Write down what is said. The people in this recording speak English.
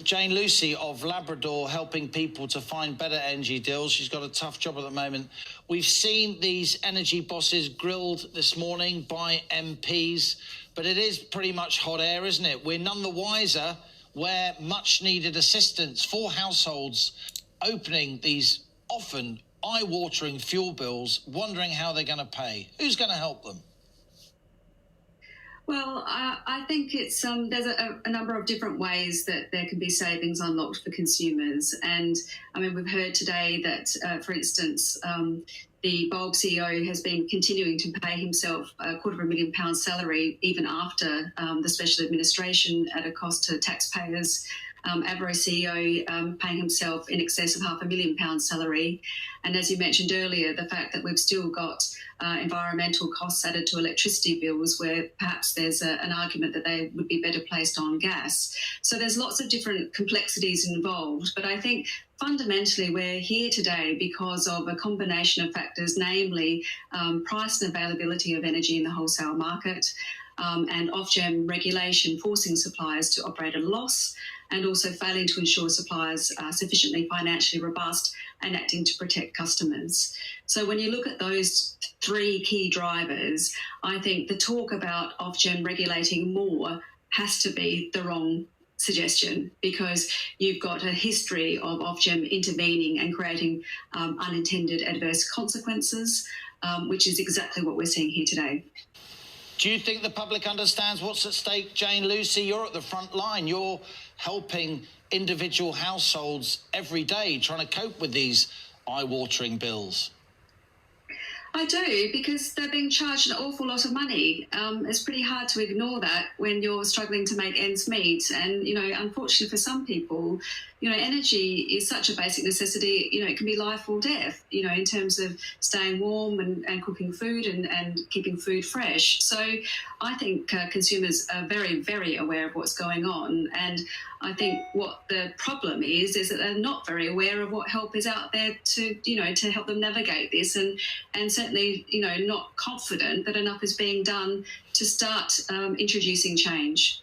Jane Lucy of Labrador helping people to find better energy deals. She's got a tough job at the moment. We've seen these energy bosses grilled this morning by MPs, but it is pretty much hot air, isn't it? We're none the wiser where much needed assistance for households opening these often eye-watering fuel bills, wondering how they're going to pay. Who's going to help them? Well, I think it's there's a number of different ways that there can be savings unlocked for consumers. And I mean, we've heard today that, for instance, the Bulb CEO has been continuing to pay himself a £250,000 salary even after the special administration at a cost to taxpayers. Avro CEO paying himself in excess of £500,000 salary. And as you mentioned earlier, the fact that we've still got environmental costs added to electricity bills where perhaps there's an argument that they would be better placed on gas. So there's lots of different complexities involved. But I think fundamentally we're here today because of a combination of factors, namely price and availability of energy in the wholesale market, and Ofgem regulation forcing suppliers to operate at a loss, and also failing to ensure suppliers are sufficiently financially robust and acting to protect customers. So when you look at those three key drivers, I think the talk about Ofgem regulating more has to be the wrong suggestion, because you've got a history of Ofgem intervening and creating unintended adverse consequences, which is exactly what we're seeing here today. Do you think the public understands what's at stake, Jane Lucy? You're at the front line. You're helping individual households every day trying to cope with these eye-watering bills. I do, because they're being charged an awful lot of money. It's pretty hard to ignore that when you're struggling to make ends meet. And, unfortunately for some people, energy is such a basic necessity, it can be life or death, in terms of staying warm and cooking food and keeping food fresh. So I think consumers are very, very aware of what's going on. And I think what the problem is that they're not very aware of what help is out there to help them navigate this, and certainly, not confident that enough is being done to start introducing change.